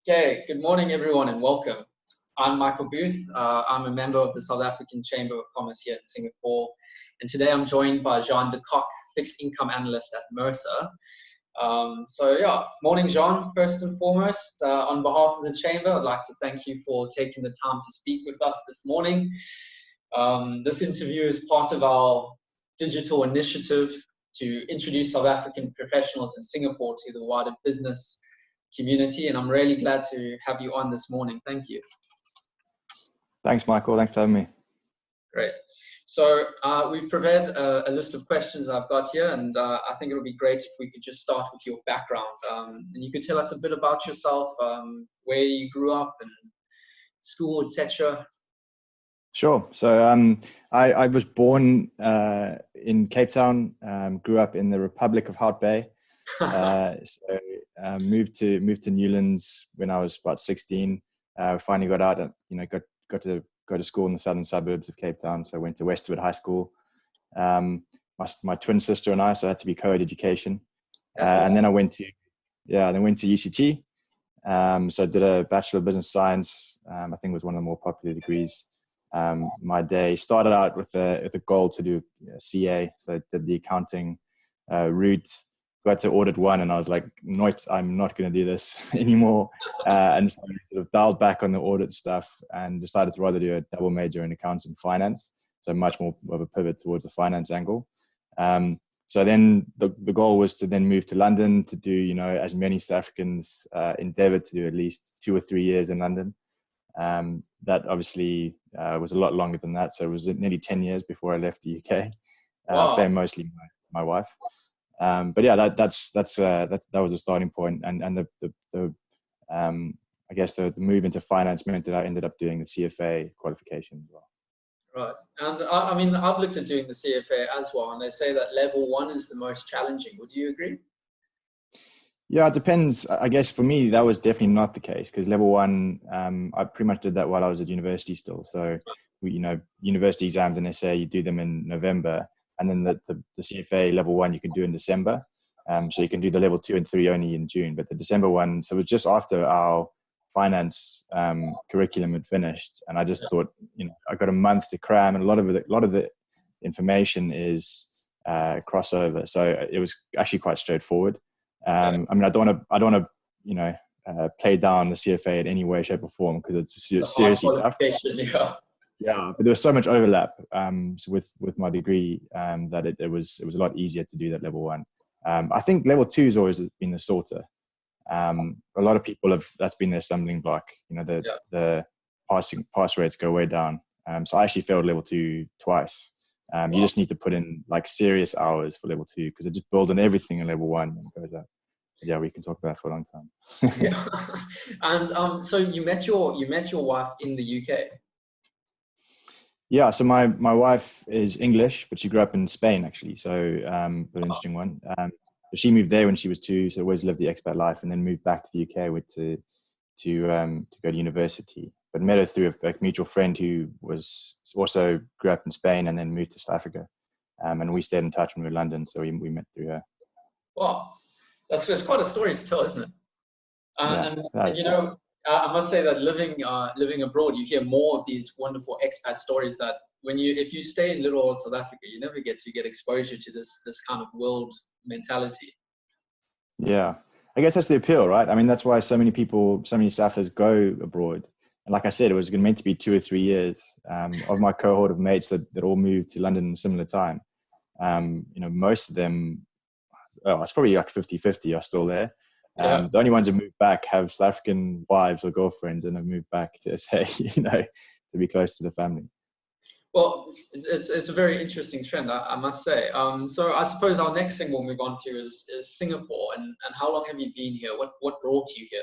Okay, good morning everyone and welcome. I'm Michael Booth. I'm a member of the South African Chamber of Commerce here in Singapore. And today I'm joined by Jean de Kock, fixed income analyst at Mercer. Morning Jean, first and foremost. On behalf of the Chamber, I'd like to thank you for taking the time to speak with us this morning. This interview is part of our digital initiative to introduce South African professionals in Singapore to the wider business community, and I'm really glad to have you on this morning. Thank you. Thanks, Michael. Thanks for having me. Great. So we've prepared a list of questions I've got here, and I think it would be great if we could just start with your background. And you could tell us a bit about yourself, where you grew up and school, etc. Sure. So I was born in Cape Town, grew up in the Republic of Hout Bay. Moved to Newlands when I was about 16. Finally got out and got to go to school in the southern suburbs of Cape Town. So I went to Westwood High School. My twin sister and I, so it had to be co-ed education. Awesome. And then I went to UCT. So I did a Bachelor of Business Science. I think it was one of the more popular degrees. My day started out with a goal to do CA. So I did the accounting route. Got to audit one, and I was like, I'm not going to do this anymore. And so I sort of dialed back on the audit stuff and decided to rather do a double major in accounts and finance. So much more of a pivot towards the finance angle. So then the goal was to then move to London to do, as many South Africans endeavored to do at least 2 or 3 years in London. That obviously was a lot longer than that. So it was nearly 10 years before I left the UK. Wow. Mostly my wife. But yeah, that was a starting point, and the move into finance meant that I ended up doing the CFA qualification as well. Right, and I mean, I've looked at doing the CFA as well, and they say that level 1 is the most challenging. Would you agree? Yeah, it depends. I guess for me, that was definitely not the case, because level 1, I pretty much did that while I was at university still. So, university exams in SA, you do them in November. And then the CFA level 1 you can do in December. So you can do the level 2 and 3 only in June. But the December one, so it was just after our finance curriculum had finished. And I just thought, I got a month to cram, and a lot of the information is crossover. So it was actually quite straightforward. I mean, I don't want to play down the CFA in any way, shape, or form, because it's seriously tough. Yeah, but there was so much overlap with my degree that it was a lot easier to do that level 1. I think level 2 has always been the sorter. A lot of people that's been their stumbling block. The pass rates go way down. So I actually failed level 2 twice. You just need to put in like serious hours for level 2, because it just builds on everything in level 1 and goes up. Yeah, we can talk about that for a long time. Yeah. And so you met your wife in the UK. Yeah, so my wife is English, but she grew up in Spain actually. So an interesting one. She moved there when she was 2, so always lived the expat life, and then moved back to the UK to go to university. But met her through a mutual friend who was also grew up in Spain and then moved to South Africa. And we stayed in touch when we were in London, so we met through her. Wow, that's quite a story to tell, isn't it? And I must say that living abroad, you hear more of these wonderful expat stories that if you stay in little old South Africa, you never get exposure to this kind of world mentality. Yeah, I guess that's the appeal, right? I mean, that's why so many Southers go abroad. And like I said, it was meant to be 2 or 3 years. Of my cohort of mates that all moved to London in a similar time, most of them, it's probably like 50-50 are still there. The only ones who moved back have South African wives or girlfriends and have moved back to SA, to be close to the family. Well, it's a very interesting trend, I must say. So I suppose our next thing we'll move on to is Singapore, and how long have you been here? What brought you here?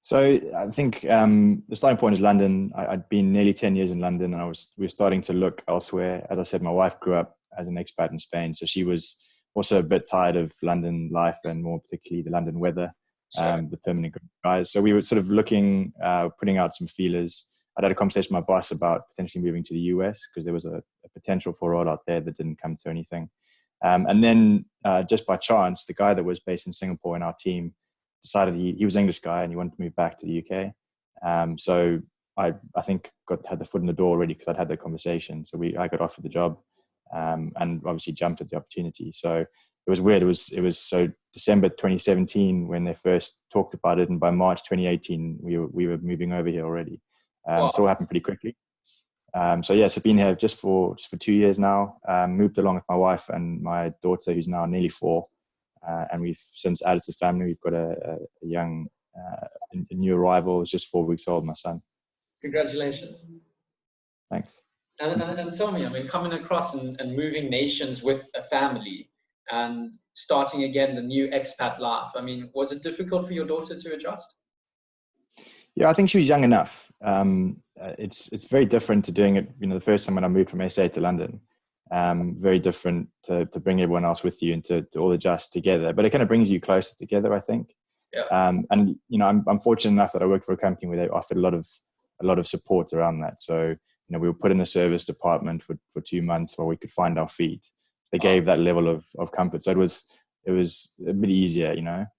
So I think the starting point is London. I'd been nearly 10 years in London, and we were starting to look elsewhere. As I said, my wife grew up as an expat in Spain, so she was also a bit tired of London life, and more particularly the London weather, the permanent skies. So we were sort of looking, putting out some feelers. I'd had a conversation with my boss about potentially moving to the US, because there was a potential for a role out there that didn't come to anything. And then just by chance, the guy that was based in Singapore in our team decided he was an English guy and he wanted to move back to the UK. So I think had the foot in the door already because I'd had that conversation. So I got offered the job, and obviously jumped at the opportunity. So it was weird. It was so December 2017 when they first talked about it, and by March 2018 we were moving over here already. Wow. So it all happened pretty quickly. So been here just for 2 years now. Moved along with my wife and my daughter, who's now nearly 4, and we've since added to the family. We've got a young, a new arrival. Is just 4 weeks old, my son. Congratulations. Thanks. And tell me, I mean, coming across and moving nations with a family and starting again the new expat life. I mean, was it difficult for your daughter to adjust? Yeah, I think she was young enough. It's very different to doing it, the first time when I moved from SA to London. Very different to bring everyone else with you and to all adjust together. But it kind of brings you closer together, I think. Yeah. And I'm fortunate enough that I work for a company where they offered a lot of support around that. So we were put in a service department for 2 months while we could find our feet. They gave that level of comfort. So it was a bit easier,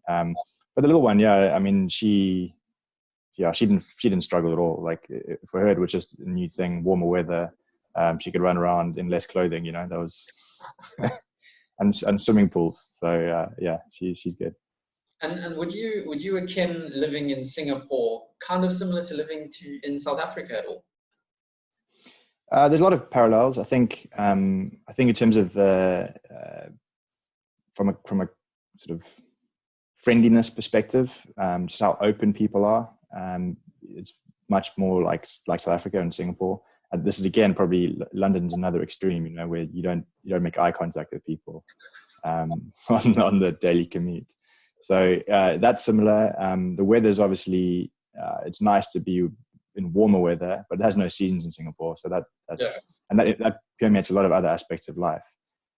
But the little one, yeah, I mean, she didn't struggle at all. Like for her, it was just a new thing, warmer weather. She could run around in less clothing, that was, and swimming pools. So she's good. And would you akin living in Singapore kind of similar to living in South Africa at all? There's a lot of parallels. I think in terms of the from a sort of friendliness perspective, just how open people are. It's much more like South Africa and Singapore. This is again probably London's another extreme, where you don't make eye contact with people on the daily commute. So that's similar. The weather's obviously it's nice to be in warmer weather, but it has no seasons in Singapore. So that permeates a lot of other aspects of life.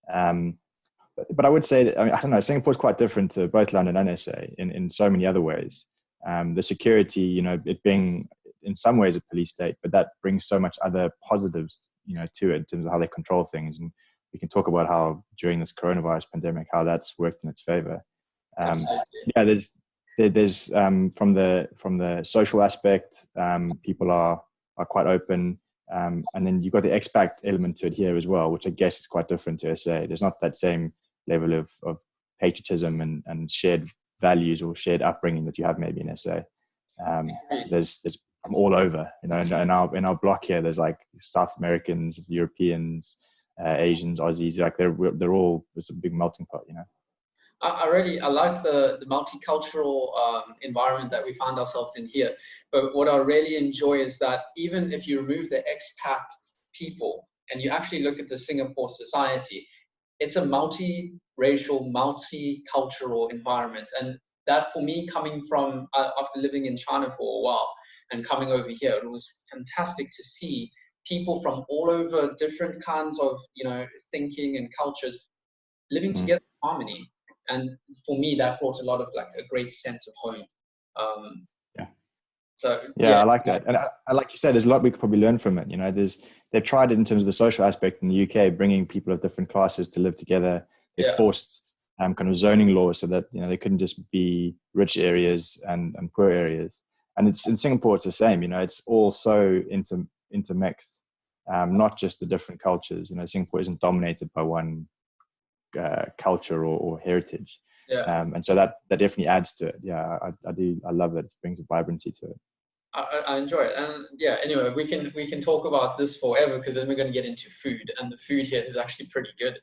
But I would say that, I don't know, Singapore is quite different to both London and SA in so many other ways. The security, it being in some ways a police state, but that brings so much other positives, to it in terms of how they control things. And we can talk about how during this coronavirus pandemic, how that's worked in its favor. There's from the social aspect, people are quite open. And then you've got the expat element to it here as well, which I guess is quite different to SA. There's not that same level of patriotism and shared values or shared upbringing that you have maybe in SA. There's from all over, in our block here, there's like South Americans, Europeans, Asians, Aussies, like they're all, it's a big melting pot, I like the multicultural environment that we find ourselves in here. But what I really enjoy is that even if you remove the expat people and you actually look at the Singapore society, it's a multi-racial, multicultural environment. And that for me, coming from after living in China for a while and coming over here, it was fantastic to see people from all over different kinds of thinking and cultures living together in harmony. And for me, that brought a lot of like a great sense of home. I like that. And I like you said, there's a lot we could probably learn from it. They've tried it in terms of the social aspect in the UK, bringing people of different classes to live together. They forced kind of zoning laws so that, they couldn't just be rich areas and poor areas. And it's in Singapore, it's the same, it's all so intermixed, not just the different cultures. Singapore isn't dominated by one culture or heritage. And so that definitely adds to it. I love it. It brings a vibrancy to it. I enjoy it. And anyway, we can talk about this forever because then we're going to get into food, and the food here is actually pretty good.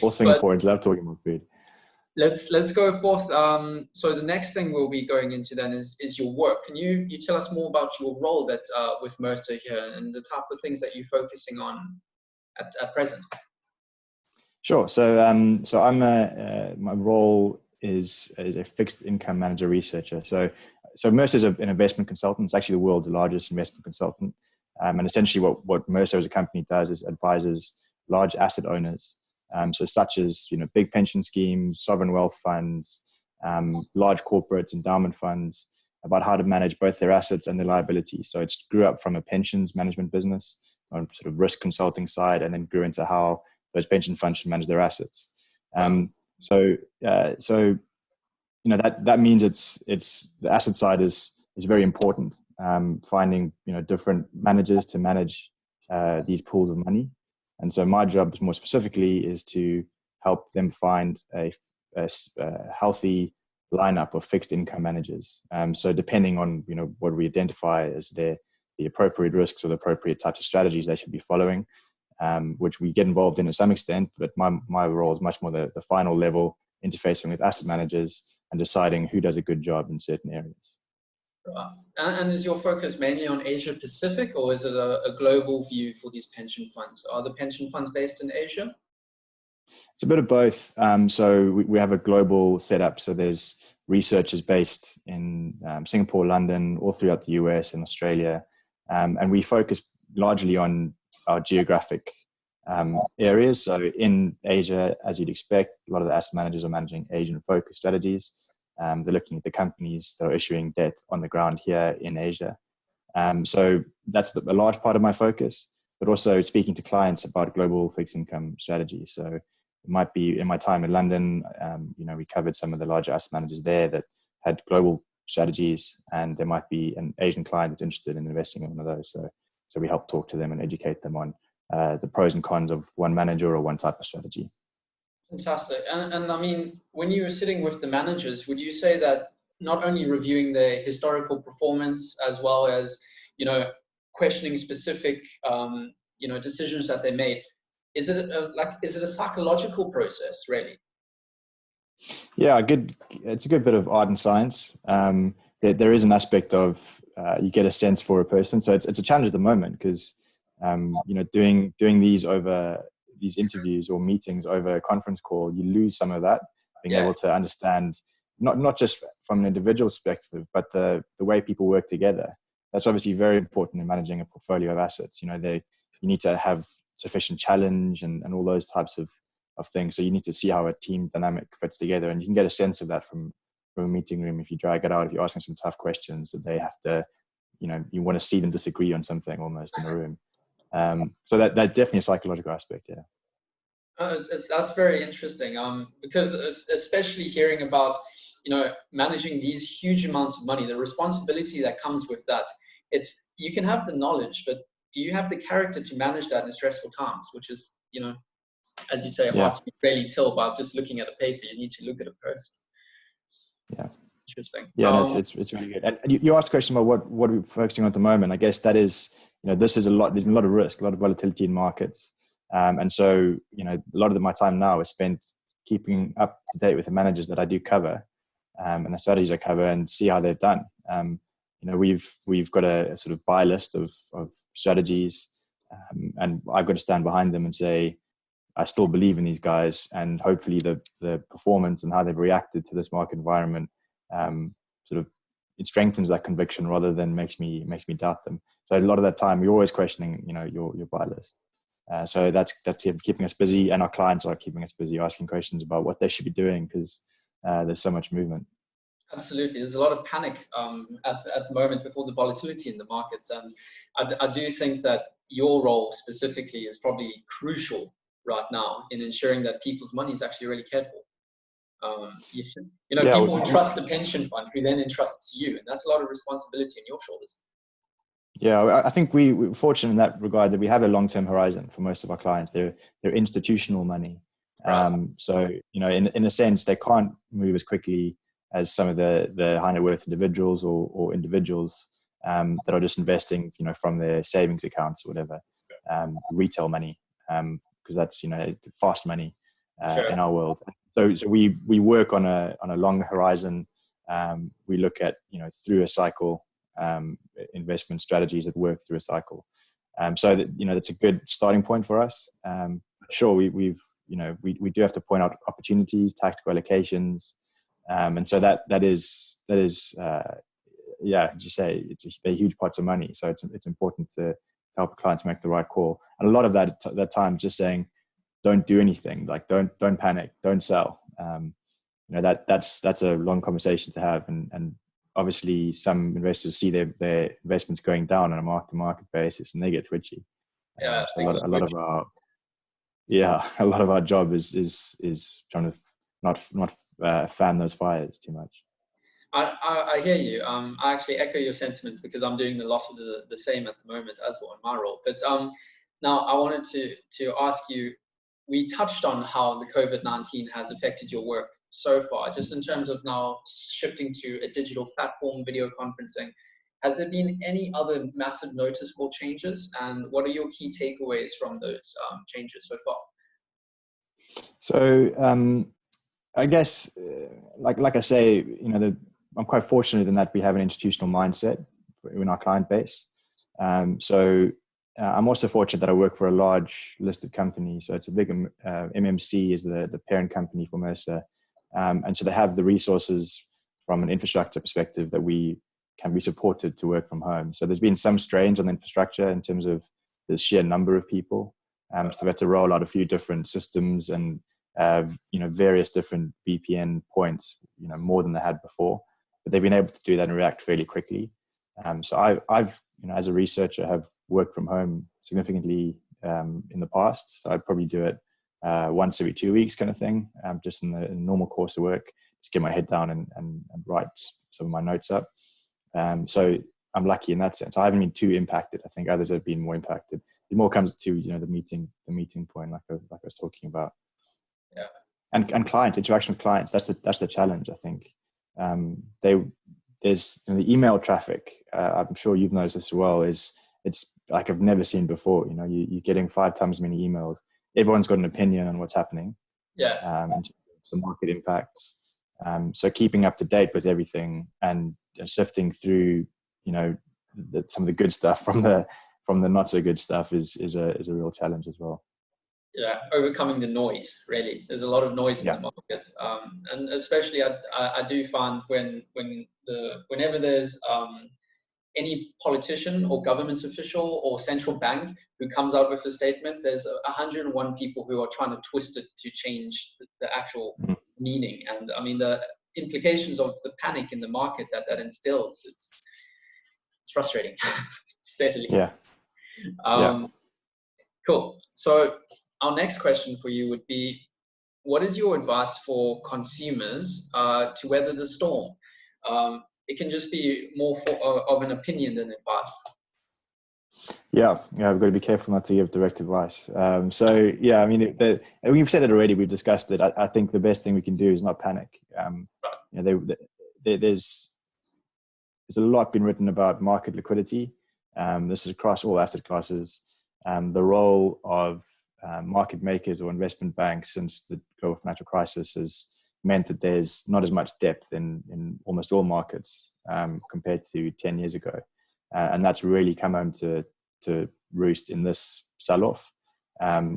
All Singaporeans love talking about food. Let's go forth. So the next thing we'll be going into then is your work. Can you tell us more about your role that with Mercer here and the type of things that you're focusing on at present? Sure. So I'm my role is a fixed income manager researcher. So Mercer is an investment consultant. It's actually the world's largest investment consultant. And essentially what Mercer as a company does is advises large asset owners. So such as, big pension schemes, sovereign wealth funds, large corporates, endowment funds, about how to manage both their assets and their liabilities. So it grew up from a pensions management business on sort of risk consulting side, and then grew into how those pension funds should manage their assets. So that means it's the asset side is very important. Finding different managers to manage these pools of money, and so my job more specifically is to help them find a healthy lineup of fixed income managers. So depending on what we identify as the appropriate risks or the appropriate types of strategies they should be following, which we get involved in to some extent, but my role is much more the final level, interfacing with asset managers and deciding who does a good job in certain areas. Right. And is your focus mainly on Asia Pacific, or is it a global view for these pension funds? Are the pension funds based in Asia? It's a bit of both. So we have a global setup. So there's researchers based in Singapore, London, all throughout the US and Australia. And we focus largely on our geographic areas. So in Asia, as you'd expect, a lot of the asset managers are managing Asian-focused strategies. They're looking at the companies that are issuing debt on the ground here in Asia. So that's a large part of my focus, but also speaking to clients about global fixed income strategies. So it might be in my time in London, we covered some of the larger asset managers there that had global strategies, and there might be an Asian client that's interested in investing in one of those. So we help talk to them and educate them on the pros and cons of one manager or one type of strategy. Fantastic. And I mean, when you were sitting with the managers, would you say that not only reviewing their historical performance as well as, questioning specific, decisions that they made, is it a psychological process really? Yeah, it's a good bit of art and science. There is an aspect of you get a sense for a person. So it's a challenge at the moment because, doing these interviews or meetings over a conference call, you lose some of that, being able to understand not just from an individual perspective, but the way people work together. That's obviously very important in managing a portfolio of assets. You need to have sufficient challenge and all those types of things. So you need to see how a team dynamic fits together, and you can get a sense of that from a meeting room if you drag it out, if you're asking some tough questions that they have to, you want to see them disagree on something almost in the room. So that's definitely a psychological aspect, yeah. That's very interesting, because especially hearing about, managing these huge amounts of money, the responsibility that comes with that, you can have the knowledge, but do you have the character to manage that in stressful times, which is, as you say, hard to really tell by just looking at a paper. You need to look at a person. Yeah. Interesting. Yeah, it's really good. And you asked a question about what we're focusing on at the moment. I guess that is, this is there's been a lot of risk, a lot of volatility in markets. And so, a lot of my time now is spent keeping up to date with the managers that I do cover, and the strategies I cover, and see how they've done. We've got a sort of buy list of strategies, and I've got to stand behind them and say, I still believe in these guys, and hopefully the performance and how they've reacted to this market environment, it strengthens that conviction rather than makes me doubt them. So a lot of that time, you're always questioning, your buy list. So that's keeping us busy, and our clients are keeping us busy, asking questions about what they should be doing because there's so much movement. Absolutely. There's a lot of panic at the moment before the volatility in the markets. And I do think that your role specifically is probably crucial right now in ensuring that people's money is actually really cared for. People trust the pension fund who then entrusts you, and that's a lot of responsibility on your shoulders. Yeah, I think we're fortunate in that regard that we have a long-term horizon for most of our clients. They're institutional money. Right. So, in a sense, they can't move as quickly as some of the high net worth individuals or individuals that are just investing, from their savings accounts or whatever, retail money, because that's, fast money in our world. So we work on a long horizon. We look at, through a cycle, investment strategies that work through a cycle. So that, that's a good starting point for us. Sure, we do have to point out opportunities, tactical allocations. And so that is as you say, they're huge pots of money. So it's important to help clients make the right call. And a lot of that time just saying, don't do anything, like don't panic, don't sell. That's a long conversation to have. And obviously some investors see their investments going down on a mark-to-market basis and they get twitchy. Yeah, so a lot of our job is trying to fan those fires too much. I hear you. I actually echo your sentiments because I'm doing a lot of the same at the moment as well in my role. But now I wanted to ask you, we touched on how the COVID-19 has affected your work so far, just in terms of now shifting to a digital platform, video conferencing. Has there been any other massive noticeable changes? And what are your key takeaways from those changes so far? So I guess, like I say, I'm quite fortunate in that we have an institutional mindset in our client base. So I'm also fortunate that I work for a large listed company. So it's a big MMC is the parent company for Mercer. And so they have the resources from an infrastructure perspective that we can be supported to work from home. So there's been some strains on the infrastructure in terms of the sheer number of people. So they've had to roll out a few different systems and various different VPN points, more than they had before. But they've been able to do that and react fairly quickly. So I've as a researcher, have worked from home significantly in the past. So I'd probably do it once every 2 weeks kind of thing, just in the normal course of work, just get my head down and write some of my notes up. So I'm lucky in that sense. I haven't been too impacted. I think others have been more impacted. It more comes to, the meeting point, like I was talking about. Yeah. And clients, interaction with clients, that's the challenge, I think. There's the email traffic. I'm sure you've noticed this as well. It's like I've never seen before. You're getting 5 times as many emails. Everyone's got an opinion on what's happening. Yeah. The market impacts. So keeping up to date with everything and sifting through, some of the good stuff from the not so good stuff is a real challenge as well. Yeah, overcoming the noise, really. There's a lot of noise in the market. And especially I do find whenever there's any politician or government official or central bank who comes out with a statement, there's 101 people who are trying to twist it to change the actual meaning. And I mean, the implications of the panic in the market that instills, it's frustrating, to say the least. Cool. So our next question for you would be, what is your advice for consumers to weather the storm? It can just be more of an opinion than advice. Yeah, we've got to be careful not to give direct advice. I mean, we've said it already. We've discussed it. I think the best thing we can do is not panic. There's a lot been written about market liquidity. This is across all asset classes. The role of market makers or investment banks since the global financial crisis has meant that there's not as much depth in almost all markets compared to 10 years ago. And that's really come home to roost in this sell-off.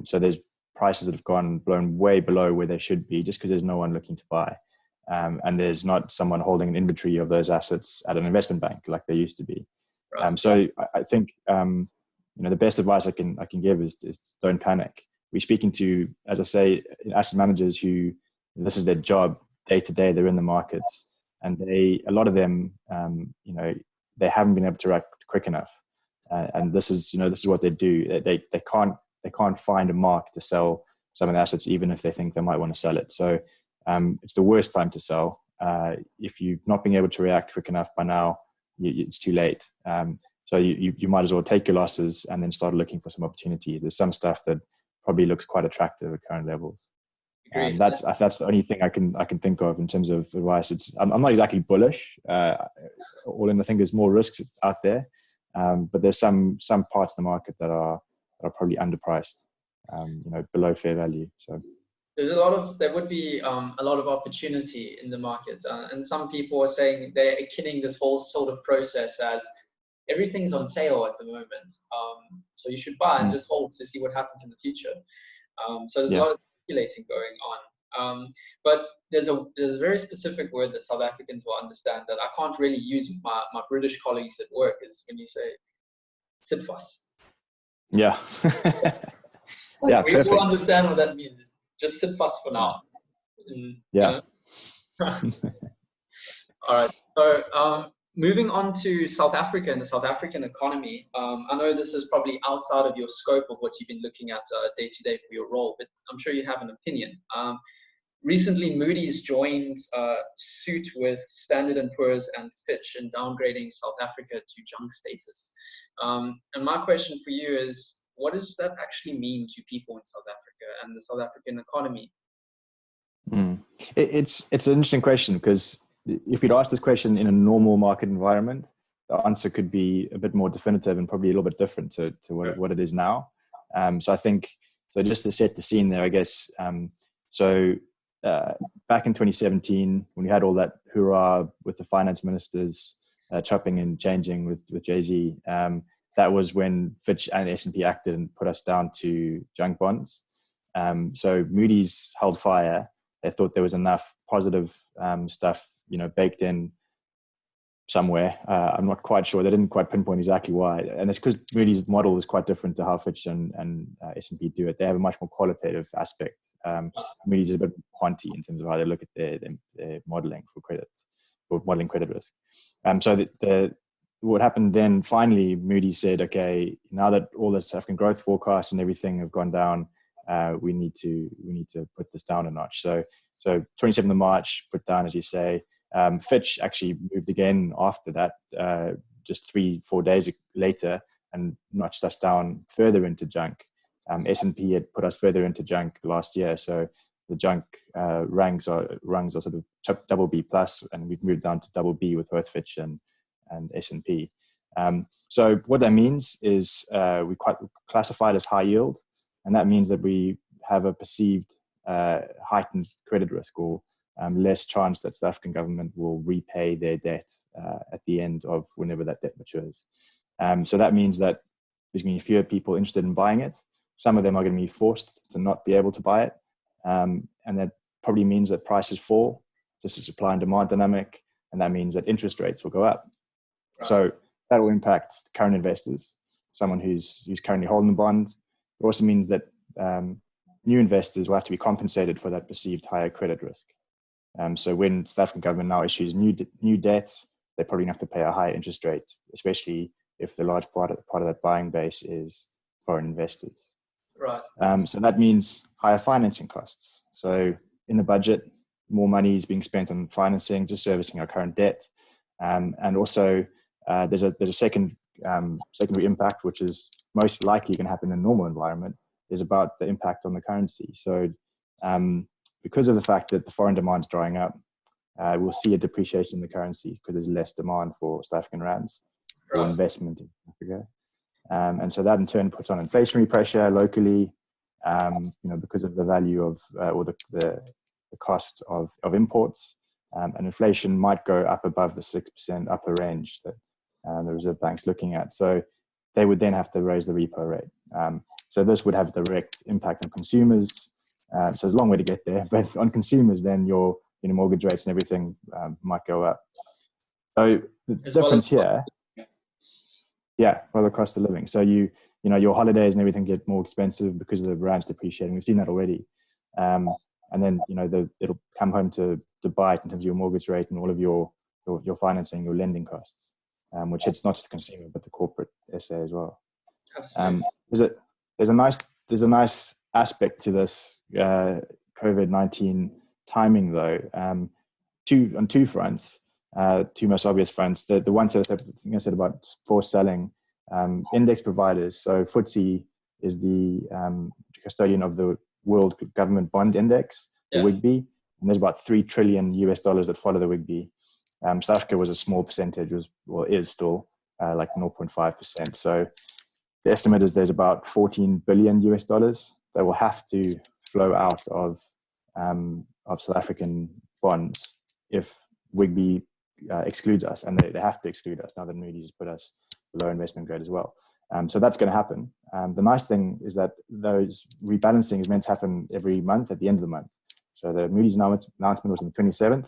So there's prices that have blown way below where they should be just because there's no one looking to buy. And there's not someone holding an inventory of those assets at an investment bank like there used to be. So I think the best advice I can give is don't panic. We're speaking to, as I say, asset managers who this is their job day to day. They're in the markets, and a lot of them, they haven't been able to react quick enough. And this is what they do. They can't find a mark to sell some of the assets, even if they think they might want to sell it. So it's the worst time to sell. If you've not been able to react quick enough by now, it's too late. So you might as well take your losses and then start looking for some opportunities. There's some stuff that probably looks quite attractive at current levels. That's the only thing I can think of in terms of advice. I'm not exactly bullish. All in, I think there's more risks out there, but there's some parts of the market that are probably underpriced, below fair value. So there would be a lot of opportunity in the market, and some people are saying they're akin this whole sort of process as everything's on sale at the moment. So you should buy and just hold to see what happens in the future. So there's a lot of speculating going on. But there's a very specific word that South Africans will understand that I can't really use with my British colleagues at work, is when you say sit fast. Yeah. Yeah, we all understand what that means. Just sit fast for now. Yeah. All right. So moving on to South Africa and the South African economy, I know this is probably outside of your scope of what you've been looking at day to day for your role, but I'm sure you have an opinion. recently Moody's joined suit with Standard & Poor's and Fitch in downgrading South Africa to junk status. And my question for you is, what does that actually mean to people in South Africa and the South African economy? It's an interesting question, because if you'd asked this question in a normal market environment, the answer could be a bit more definitive and probably a little bit different to what it is now. So I think, so just to set the scene there, I guess, back in 2017, when we had all that hoorah with the finance ministers chopping and changing with Jay-Z, that was when Fitch and S&P acted and put us down to junk bonds. So Moody's held fire. They thought there was enough positive stuff, baked in somewhere. I'm not quite sure. They didn't quite pinpoint exactly why. And it's because Moody's model is quite different to how Fitch and S&P do it. They have a much more qualitative aspect. Moody's is a bit quantity in terms of how they look at their modeling for credits, for modeling credit risk. So what happened then, finally, Moody's said, okay, now that all the South African growth forecasts and everything have gone down, we need to put this down a notch. So 27th of March, put down, as you say. Fitch actually moved again after that, just 3-4 days later, and notched us down further into junk. S&P had put us further into junk last year, so the junk rungs are sort of double B plus, and we've moved down to double B with both Fitch and S&P. So what that means is we quite classified as high yield, and that means that we have a perceived heightened credit risk, or less chance that the South African government will repay their debt at the end of whenever that debt matures. So that means that there's going to be fewer people interested in buying it. Some of them are going to be forced to not be able to buy it. And that probably means that prices fall, just a supply and demand dynamic. And that means that interest rates will go up. Right. So that will impact current investors, someone who's currently holding the bond. It also means that new investors will have to be compensated for that perceived higher credit risk. So when the South African government now issues new debts, they probably have to pay a higher interest rate, especially if the large part of that buying base is foreign investors. Right. So that means higher financing costs. So in the budget, more money is being spent on financing, just servicing our current debt, and also there's a secondary impact, which is most likely going to happen in a normal environment, is about the impact on the currency. So because of the fact that the foreign demand is drying up, we'll see a depreciation in the currency because there's less demand for South African rands for investment in Africa. And so that in turn puts on inflationary pressure locally, because of the value of or the cost of imports. And inflation might go up above the 6% upper range that the Reserve Bank's looking at. So they would then have to raise the repo rate. So this would have a direct impact on consumers. So it's a long way to get there, but on consumers, then your mortgage rates and everything might go up. So the difference here, well, the cost of living. So your holidays and everything get more expensive because of the rand's depreciating. We've seen that already. And then it'll come home to bite in terms of your mortgage rate and all of your financing, your lending costs, which hits not just the consumer but the corporate SA as well. Absolutely. There's a nice aspect to this COVID-19 timing, though, on two fronts, two most obvious fronts. The one that I said about forced selling, index providers. So FTSE is the custodian of the World Government Bond Index, the WGBI, and there's about $3 trillion that follow the WGBI. South Africa was a small percentage, is still like 0.5%. So the estimate is there's about $14 billion that will have to flow out of South African bonds if WGBI excludes us, and they have to exclude us now that Moody's put us below investment grade as well. So that's going to happen. The nice thing is that those rebalancing is meant to happen every month at the end of the month. So the Moody's announcement was on the 27th,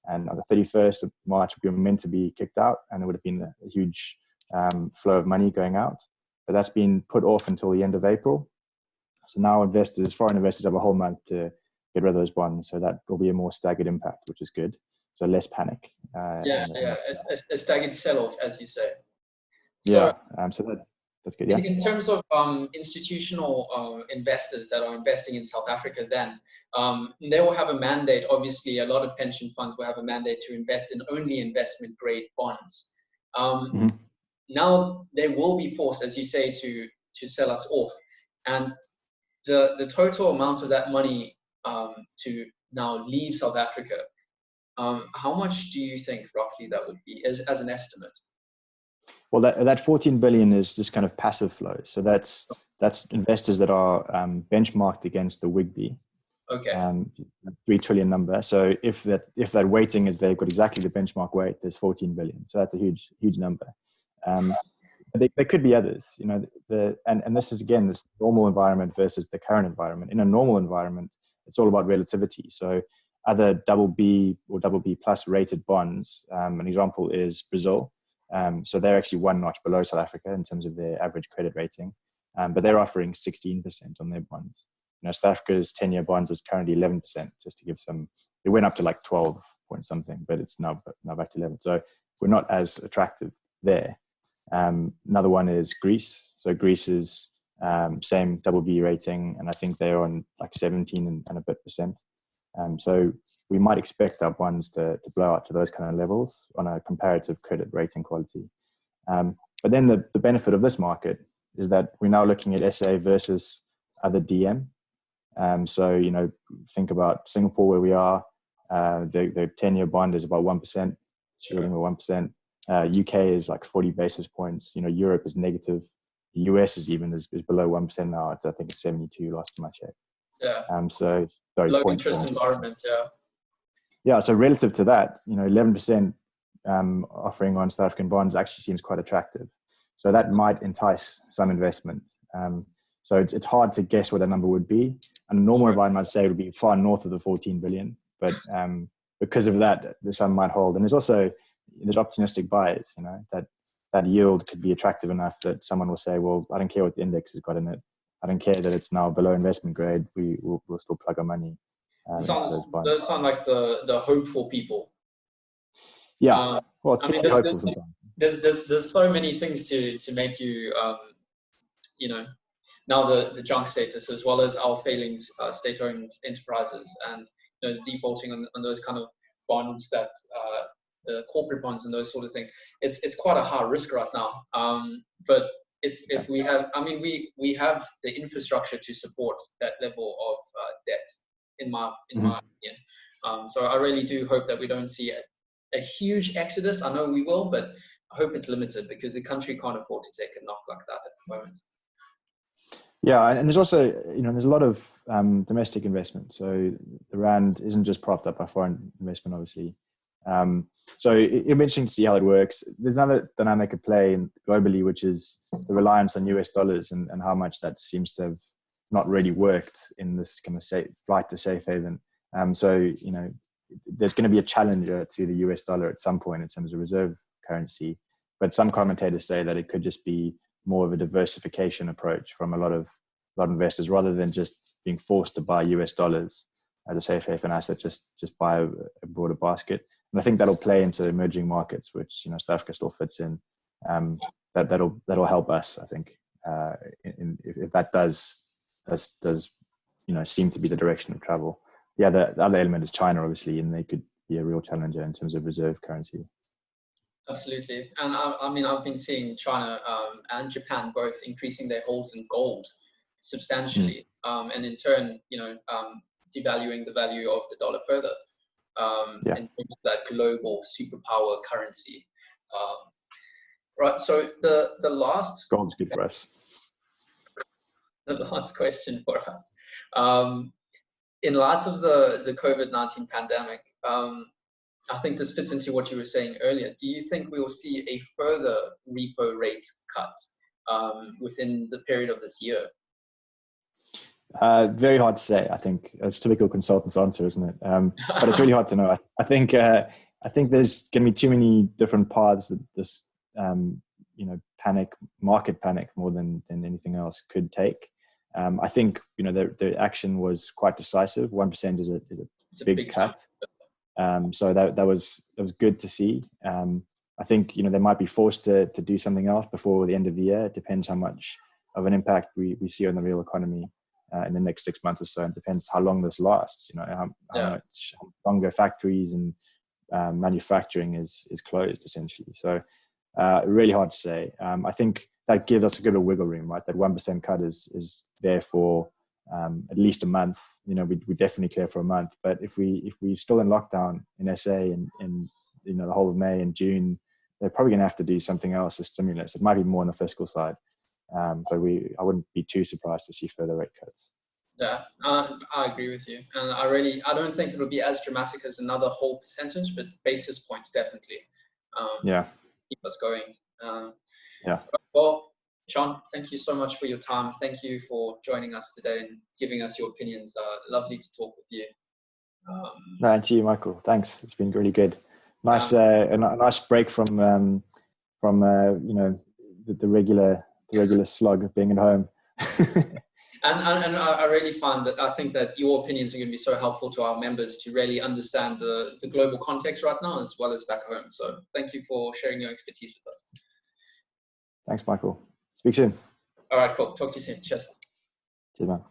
and on the 31st of March, we were meant to be kicked out, and there would have been a huge flow of money going out. But that's been put off until the end of April. So now foreign investors have a whole month to get rid of those bonds. So that will be a more staggered impact, which is good. So less panic. A staggered sell-off, as you say. So That's good. Yeah. In terms of institutional investors that are investing in South Africa, then they will have a mandate. Obviously, a lot of pension funds will have a mandate to invest in only investment grade bonds. Now they will be forced, as you say, to sell us off, and the total amount of that money to now leave South Africa. How much do you think roughly that would be as an estimate? Well, that 14 billion is just kind of passive flow. So that's investors that are benchmarked against the WIGB, okay, 3 trillion number. So if that weighting is they've got exactly the benchmark weight, there's 14 billion. So that's a huge number. There could be others, you know. And this is again this normal environment versus the current environment. In a normal environment, it's all about relativity. So other BB or BB plus rated bonds. An example is Brazil. So they're actually one notch below South Africa in terms of their average credit rating, but they're offering 16% on their bonds. You know, South Africa's 10-year bonds is currently 11%. Just to give some, it went up to like 12 point something, but it's now back to 11. So we're not as attractive there. Another one is Greece. So Greece is same BB rating, and I think they're on like 17 and a bit percent. So we might expect our bonds to blow out to those kind of levels on a comparative credit rating quality. But then the benefit of this market is that we're now looking at SA versus other DM. So, you know, think about Singapore where we are. The 10-year bond is about 1%, yielding 1%. UK is like 40 basis points. You know, Europe is negative. The US is below 1% now. I think it's 72 last time I checked. Yeah. So it's very low interest environments. Yeah. Yeah. So relative to that, you know, 11% offering on South African bonds actually seems quite attractive. So that might entice some investment. So it's hard to guess what that number would be. And a normal environment, I'd say, would be far north of the 14 billion. But because of that, the sum might hold. And there's opportunistic buyers, you know, that yield could be attractive enough that someone will say, well, I don't care what the index has got in it. I don't care that it's now below investment grade. We'll still plug our money. Those sound like the hopeful people. Yeah. Well, it's I mean, hopeful sometimes. There's so many things to make you, you know, now the junk status as well as our failings, state-owned enterprises, and you know, defaulting on those kind of bonds that the corporate bonds and those sort of things. It's quite a high risk right now. But if we have, I mean, we have the infrastructure to support that level of debt, in my opinion. So I really do hope that we don't see a huge exodus. I know we will, but I hope it's limited because the country can't afford to take a knock like that at the moment. Yeah, and there's also, you know, there's a lot of domestic investment. So the rand isn't just propped up by foreign investment, obviously. So it'll be interesting to see how it works. There's another dynamic at play globally, which is the reliance on US dollars and how much that seems to have not really worked in this kind of flight to safe haven. So, you know, there's going to be a challenger to the US dollar at some point in terms of reserve currency. But some commentators say that it could just be more of a diversification approach from a lot of investors rather than just being forced to buy US dollars as a safe haven asset, just buy a broader basket. And I think that'll play into emerging markets, which, you know, South Africa still fits in. That'll help us, I think, if that does, you know, seem to be the direction of travel. Yeah, the other element is China, obviously, and they could be a real challenger in terms of reserve currency. Absolutely. And I mean, I've been seeing China and Japan both increasing their holds in gold substantially, and in turn, you know, devaluing the value of the dollar further. In terms of that global superpower currency. Right. So the last gold's good for us. The last question for us. In light of the COVID-19 pandemic, I think this fits into what you were saying earlier. Do you think we will see a further repo rate cut within the period of this year? Very hard to say. I think it's a typical consultant's answer, isn't it? But it's really hard to know. I think there's going to be too many different paths that this, you know, market panic more than anything else could take. I think, you know, the action was quite decisive. 1% is a big cut. So that was good to see. I think, they might be forced to do something else before the end of the year. It depends how much of an impact we see on the real economy in the next 6 months or so. It depends how long this lasts, how much longer factories and manufacturing is closed essentially. So really hard to say. I think that gives us a good wiggle room, right? That 1% cut is there for at least a month. We definitely clear for a month. But if we're still in lockdown in SA in the whole of May and June, they're probably going to have to do something else as stimulus. It might be more on the fiscal side, but I wouldn't be too surprised to see further rate cuts. Yeah, I agree with you, and I don't think it'll be as dramatic as another whole percentage, but basis points definitely. Keep us going. Well, Sean, thank you so much for your time. Thank you for joining us today and giving us your opinions. Lovely to talk with you. No, and to you, Michael. Thanks. It's been really good. Nice, a nice break from the regular slog of being at home. And I really find that I think that your opinions are going to be so helpful to our members to really understand the global context right now as well as back home. So thank you for sharing your expertise with us. Thanks, Michael. Speak soon. All right, cool. Talk to you soon. Cheers. Cheers, man.